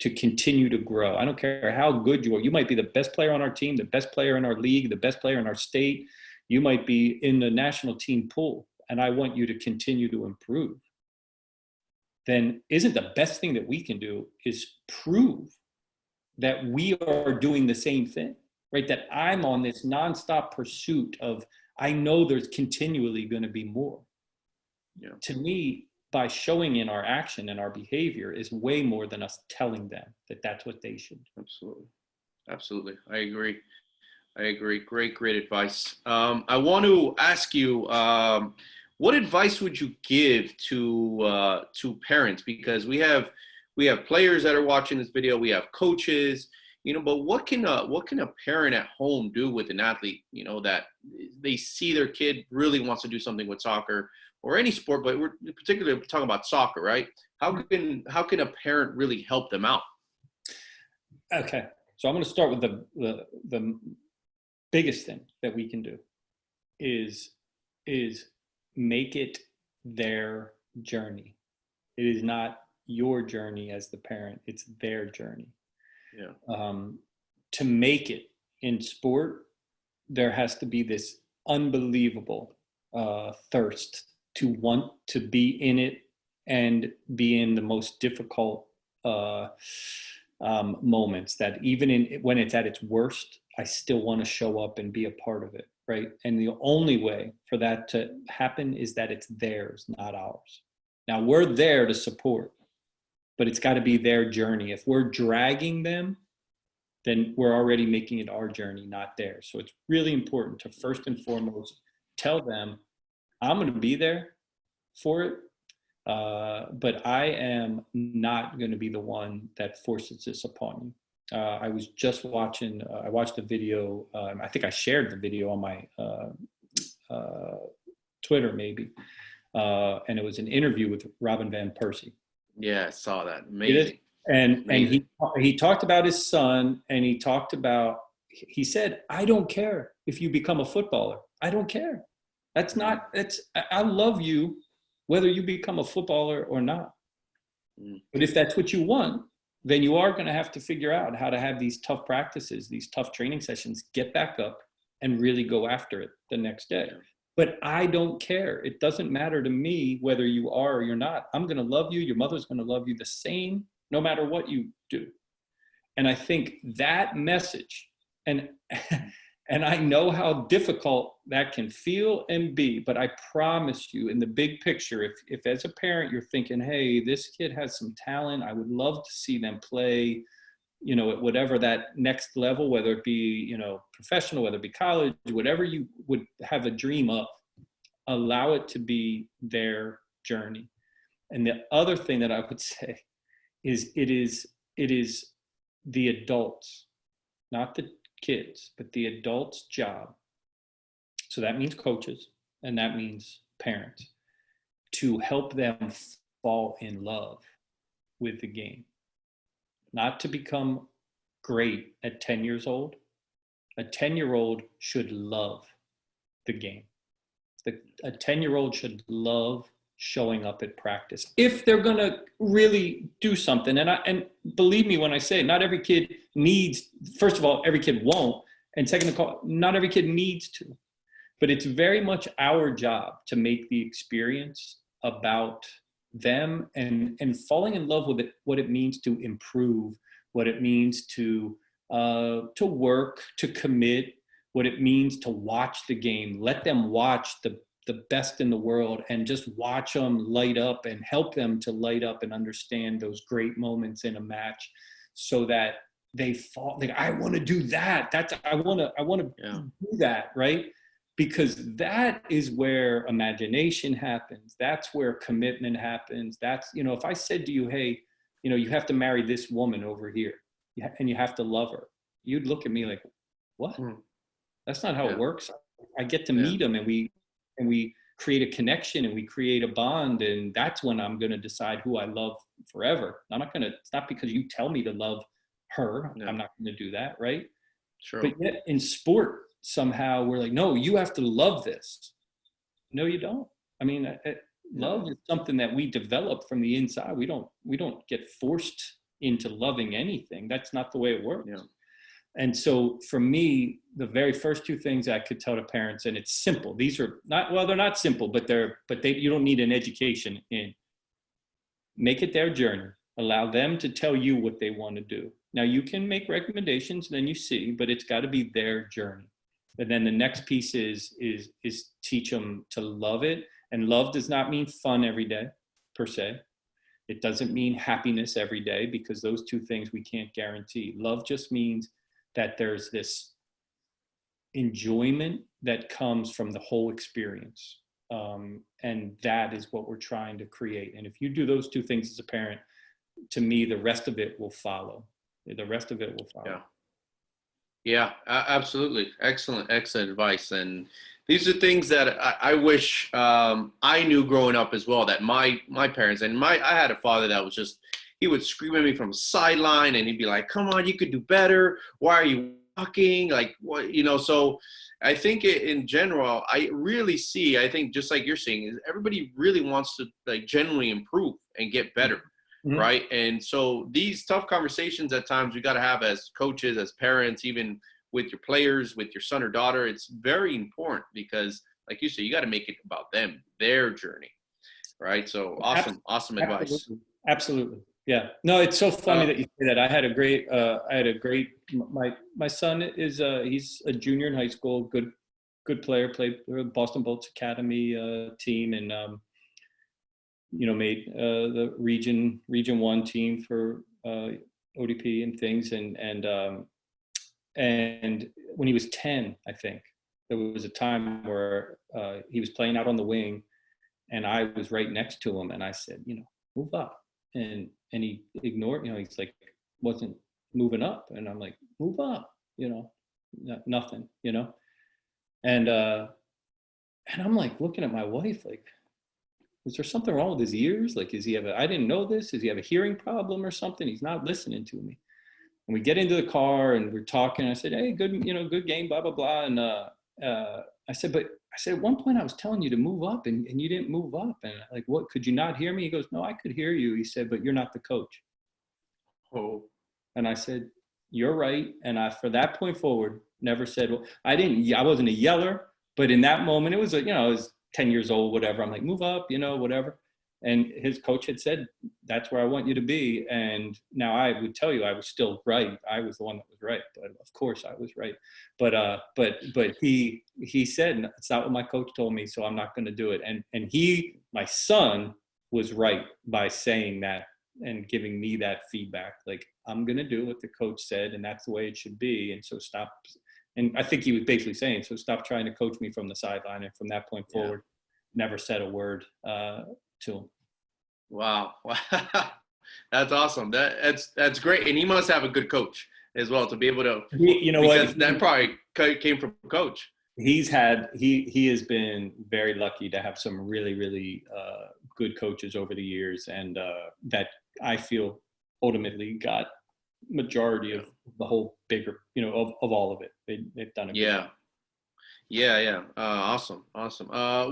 to continue to grow, I don't care how good you are. You might be the best player on our team, the best player in our league, the best player in our state. You might be in the national team pool, and I want you to continue to improve. Then isn't the best thing that we can do is prove that we are doing the same thing, right? That I'm on this nonstop pursuit of, I know there's continually going to be more. Yeah. To me, by showing in our action and our behavior is way more than us telling them that that's what they should do. Absolutely. Absolutely. I agree. Great advice. I want to ask you, what advice would you give to parents? Because we have players that are watching this video. We have coaches, but what can a parent at home do with an athlete, that they see their kid really wants to do something with soccer or any sport, but we're particularly talking about soccer, right? How can a parent really help them out? Okay. So I'm going to start with the biggest thing that we can do is make it their journey. It is not your journey as the parent, it's their journey. Yeah. To make it in sport, there has to be this unbelievable thirst to want to be in it and be in the most difficult moments, that even when it's at its worst, I still want to show up and be a part of it, right? And the only way for that to happen is that it's theirs, not ours. Now, we're there to support, but it's got to be their journey. If we're dragging them, then we're already making it our journey, not theirs. So it's really important to first and foremost tell them, I'm going to be there for it, but I am not going to be the one that forces this upon you. I was just watching, I watched a video, I think I shared the video on my Twitter maybe, and it was an interview with Robin Van Persie. Yeah, I saw that. Amazing. And he talked about his son, and he said, I don't care if you become a footballer. I don't care. I love you whether you become a footballer or not. But if that's what you want, then you are going to have to figure out how to have these tough practices, these tough training sessions, get back up and really go after it the next day. But I don't care. It doesn't matter to me whether you are or you're not. I'm going to love you. Your mother's going to love you the same, no matter what you do. And I think that message, and I know how difficult that can feel and be, but I promise you, in the big picture, if as a parent you're thinking, hey, this kid has some talent, I would love to see them play, at whatever that next level, whether it be, professional, whether it be college, whatever you would have a dream of, allow it to be their journey. And the other thing that I would say is it is the adults, not the kids, but the adult's job, so that means coaches and that means parents, to help them fall in love with the game. Not to become great at 10 years old. A 10-year-old should love the game. A 10-year-old should love showing up at practice if they're going to really do something. And believe me when I say not every kid needs, first of all, every kid won't. And second of all, not every kid needs to. But it's very much our job to make the experience about them and falling in love with it, what it means to improve, what it means to work, to commit, what it means to watch the game. Let them watch the best in the world and just watch them light up and help them to light up and understand those great moments in a match, so that they fall. Like, I want to do that. I want to do that, right? Because that is where imagination happens. That's where commitment happens. That's, if I said to you, hey, you have to marry this woman over here and you have to love her, you'd look at me like, what? That's not how it works. I get to meet them and we create a connection and we create a bond. And that's when I'm going to decide who I love forever. It's not because you tell me to love her. No. I'm not going to do that. Right. Sure. But yet in sport, somehow we're like, no, you have to love this. No, you don't. I mean, love is something that we develop from the inside. We don't get forced into loving anything. That's not the way it works. Yeah. And so for me, the very first two things I could tell to parents, and it's simple. These are they're not simple, but you don't need an education in. Make it their journey. Allow them to tell you what they want to do. Now you can make recommendations, then you see, but it's got to be their journey. And then the next piece is teach them to love it. And love does not mean fun every day, per se. It doesn't mean happiness every day, because those two things we can't guarantee. Love just means that there's this enjoyment that comes from the whole experience. And that is what we're trying to create. And if you do those two things as a parent, to me, the rest of it will follow. The rest of it will follow. Yeah, absolutely. Excellent advice. And these are things that I wish I knew growing up as well, that my parents, and I had a father that was just, he would scream at me from the sideline and he'd be like, come on, you could do better. Why are you walking? Like, what, so I think in general, I really see, I think just like you're saying, is everybody really wants to like genuinely improve and get better. Mm-hmm. Right. And so these tough conversations at times we got to have as coaches, as parents, even with your players, with your son or daughter. It's very important because, like you said, you got to make it about them, their journey. Right. So awesome advice. Absolutely. Yeah. No, it's so funny that you say that. I had a great, my son is, he's a junior in high school, good player, played for the Boston Bolts Academy team, and, made the region 1 team for ODP and things. And when he was 10, I think, there was a time where he was playing out on the wing and I was right next to him. And I said, move up. And he ignored, he's like, wasn't moving up. And I'm like, move up, nothing, And I'm like looking at my wife, like, is there something wrong with his ears? Like, I didn't know this. Does he have a hearing problem or something? He's not listening to me. And we get into the car and we're talking. I said, hey, good game, blah, blah, blah. And I said, at one point I was telling you to move up and you didn't move up. And like, what, could you not hear me? He goes, no, I could hear you. He said, but you're not the coach. Oh. And I said, you're right. And for that point forward, never said, well, I wasn't a yeller, but in that moment, it was, I was 10 years old, whatever. I'm like, move up, whatever. And his coach had said, that's where I want you to be. And now I would tell you I was still right. I was the one that was right. But of course I was right. But he said, it's not what my coach told me, so I'm not going to do it. And my son was right by saying that and giving me that feedback. Like, I'm going to do what the coach said, and that's the way it should be. And so stop. And I think he was basically saying, so stop trying to coach me from the sideline. And from that point forward, never said a word to him. Wow. That's awesome. That's great. And he must have a good coach. as well to be able to, You know because what? that probably came from coach. He has been very lucky to have some really, really good coaches over the years, and that I feel ultimately got majority of the whole bigger, of all of it. They've done a good job. Yeah. Awesome.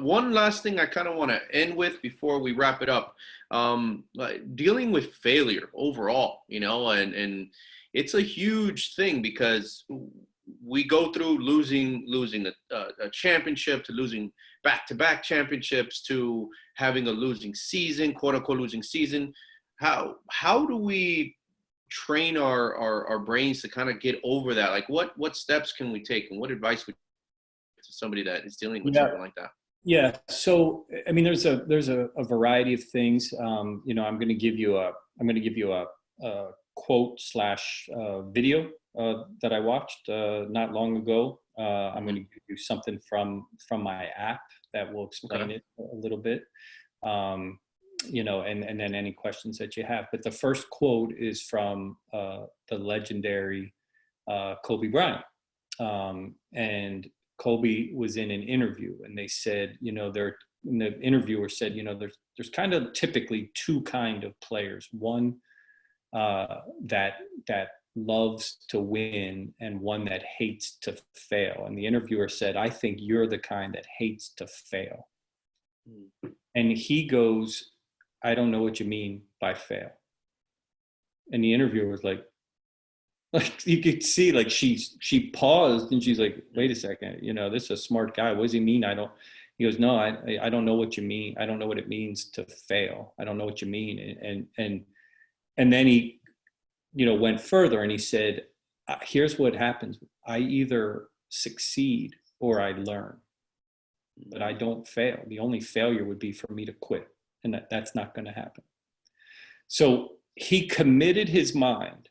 One last thing I kind of want to end with before we wrap it up. Like dealing with failure overall, and it's a huge thing because we go through losing a championship, to losing back-to-back championships, to having a losing season, quote unquote losing season. How do we train our brains to kind of get over that? Like what steps can we take, and what advice would you to somebody that is dealing with something like that? Yeah. So, I mean, there's a variety of things. I'm going to give you a quote slash video that I watched not long ago. I'm going to give you something from my app that will explain it a little bit. And then any questions that you have. But the first quote is from the legendary Kobe Bryant. And Kobe was in an interview, and they said, the interviewer said, there's kind of typically two kind of players. One that loves to win, and one that hates to fail. And the interviewer said, I think you're the kind that hates to fail. And he goes, I don't know what you mean by fail. And the interviewer was like you could see, like she paused, and she's like, wait a second, this is a smart guy. What does he mean? He goes, no, I don't know what you mean. I don't know what it means to fail. I don't know what you mean. And then he, went further, and he said, here's what happens. I either succeed or I learn, but I don't fail. The only failure would be for me to quit. And that's not going to happen. So he committed his mind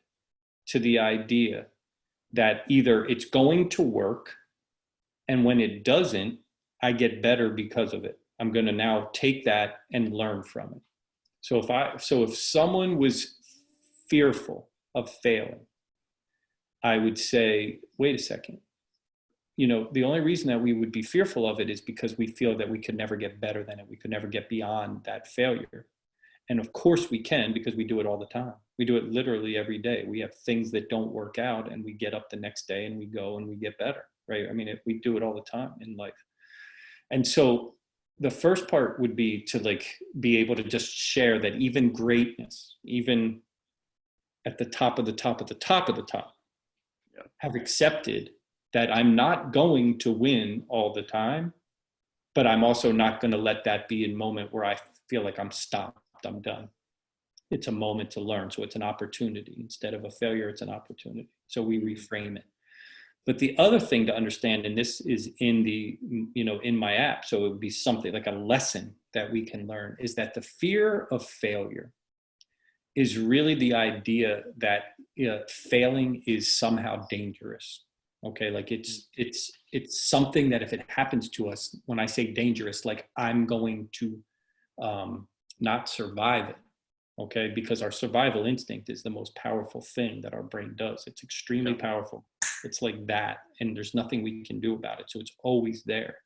to the idea that either it's going to work, and when it doesn't, I get better because of it. I'm going to now take that and learn from it. So if someone was fearful of failing, I would say, wait a second. The only reason that we would be fearful of it is because we feel that we could never get better than it. We could never get beyond that failure. And of course we can, because we do it all the time. We do it literally every day. We have things that don't work out, and we get up the next day and we go and we get better, right? I mean, we do it all the time in life. And so the first part would be to be able to just share that even greatness, even at the top of the top of the top of the top, have accepted that I'm not going to win all the time, but I'm also not going to let that be a moment where I feel like I'm stopped, I'm done. It's a moment to learn. So it's an opportunity. Instead of a failure, it's an opportunity. So we reframe it. But the other thing to understand, and this is in my app, so it would be something like a lesson that we can learn, is that the fear of failure is really the idea that failing is somehow dangerous. Okay, like it's something that if it happens to us, when I say dangerous, like I'm going to not survive it. Okay, because our survival instinct is the most powerful thing that our brain does. It's extremely powerful. It's like that, and there's nothing we can do about it. So it's always there.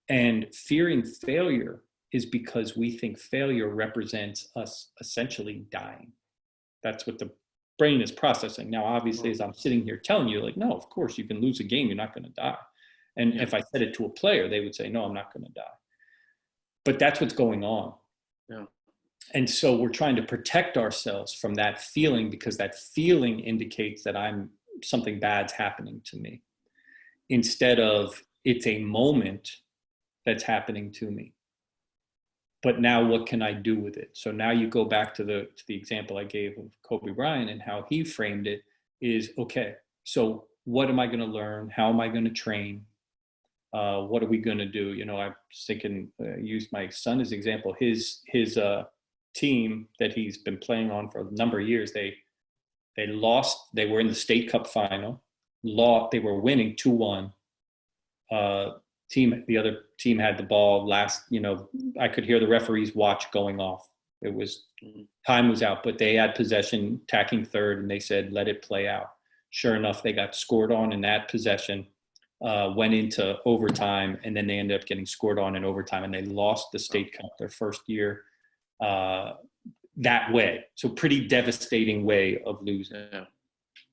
And fearing failure is because we think failure represents us essentially dying. That's what the brain is processing. Now, obviously, as I'm sitting here telling you, like, no, of course, you can lose a game. You're not going to die. And if I said it to a player, they would say, no, I'm not going to die. But that's what's going on. Yeah. And so we're trying to protect ourselves from that feeling, because that feeling indicates that something bad's happening to me, instead of it's a moment that's happening to me. But now what can I do with it? So now you go back to the example I gave of Kobe Bryant, and how he framed it is, okay, so what am I going to learn? How am I going to train? What are we going to do? I was thinking, use my son as an example. His team that he's been playing on for a number of years, they lost. They were in the State Cup final. They were winning 2-1. The other team had the ball last, I could hear the referee's watch going off. It was, time was out, but they had possession, attacking third, and they said, let it play out. Sure enough, they got scored on in that possession, went into overtime, and then they ended up getting scored on in overtime, and they lost the state cup their first year that way. So pretty devastating way of losing. Yeah.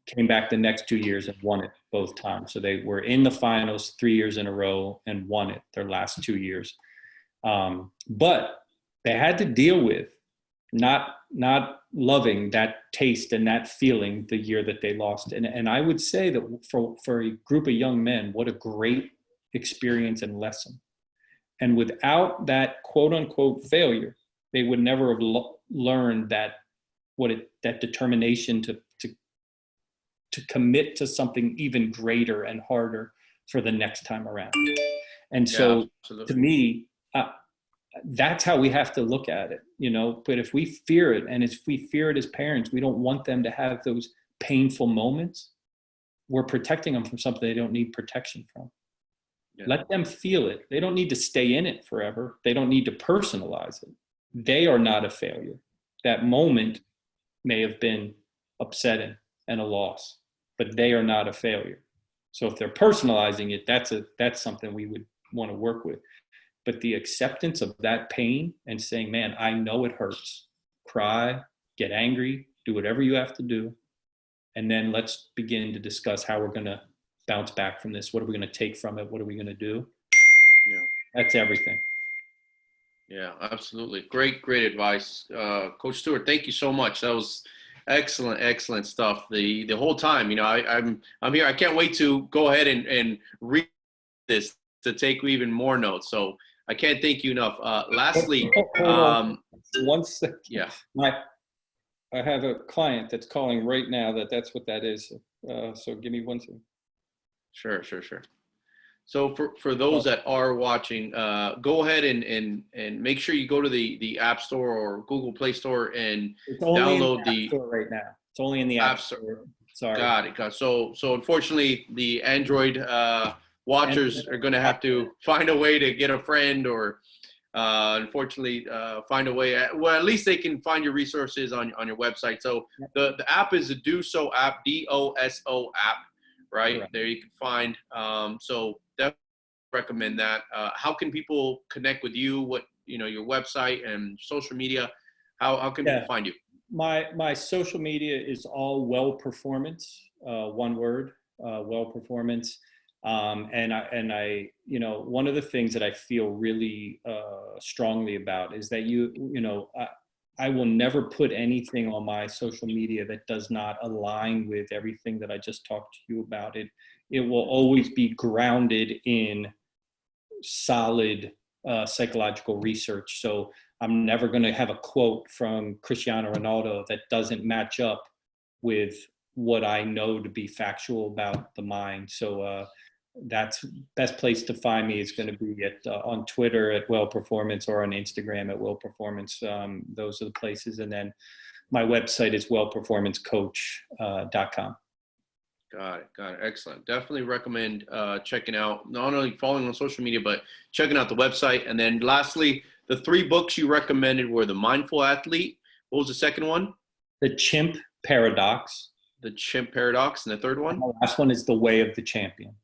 Came back the next 2 years and won it both times. So they were in the finals 3 years in a row and won it their last 2 years. But they had to deal with not loving that taste and that feeling the year that they lost. And I would say that for a group of young men, what a great experience and lesson. And without that quote unquote failure, they would never have learned that determination to commit to something even greater and harder for the next time around. And so to me, that's how we have to look at it, but if we fear it, and if we fear it as parents, we don't want them to have those painful moments. We're protecting them from something they don't need protection from. Yeah. Let them feel it. They don't need to stay in it forever. They don't need to personalize it. They are not a failure. That moment may have been upsetting and a loss, but they are not a failure. So if they're personalizing it, that's something we would want to work with. But the acceptance of that pain and saying, man, I know it hurts. Cry, get angry, do whatever you have to do. And then let's begin to discuss how we're going to bounce back from this. What are we going to take from it? What are we going to do? Yeah. That's everything. Yeah, absolutely. Great advice. Coach Stuart, thank you so much. That was excellent stuff. The whole time, I'm here. I can't wait to go ahead and read this to take even more notes. So I can't thank you enough. Lastly, 1 second. Yeah. I have a client that's calling right now that's what that is. So give me 1 second. Sure. So for those that are watching, go ahead and make sure you go to the App Store or Google Play Store and download the App Store right now. It's only in the App Store. Sorry. Got it. So unfortunately, the Android watchers are going to have to find a way to get a friend or unfortunately find a way. Well, at least they can find your resources on your website. So the app is the DoSo app, DOSO app, right? Correct. There you can find. So definitely recommend that. How can people connect with you? What your website and social media? How can people find you? My social media is all Well Performance, one word, Well Performance. And I, one of the things that I feel really strongly about is that I will never put anything on my social media that does not align with everything that I just talked to you about. It will always be grounded in solid psychological research. So I'm never going to have a quote from Cristiano Ronaldo that doesn't match up with what I know to be factual about the mind. So that's best place to find me is going to be on Twitter at Well Performance or on Instagram at Well Performance. Those are the places. And then my website is wellperformancecoach.com. Got it. Excellent. Definitely recommend checking out, not only following on social media, but checking out the website. And then lastly, the 3 books you recommended were The Mindful Athlete. What was the second one? The Chimp Paradox. The Chimp Paradox. And the third one? And the last one is The Way of the Champion.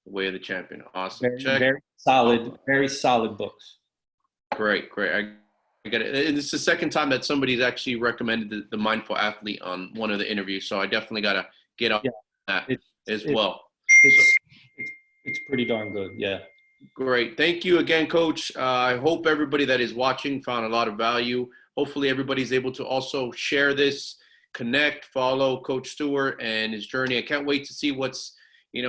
The Way of the Champion. Awesome. Very solid books. Great. I get it. And it's the second time that somebody's actually recommended the Mindful Athlete on one of the interviews. So I definitely got to get up that as well. It's pretty darn good. Yeah. Great. Thank you again, Coach. I hope everybody that is watching found a lot of value. Hopefully everybody's able to also share this, connect, follow Coach Stuart and his journey. I can't wait to see what's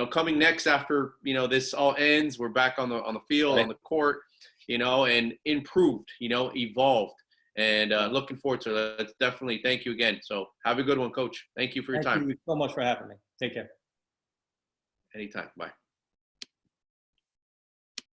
coming next after this all ends. We're back on the field, on the court, and improved, evolved, and looking forward to it. Let's definitely thank you again. So have a good one, Coach. Thank you for your time. Thank you so much for having me. Take care. Anytime. Bye.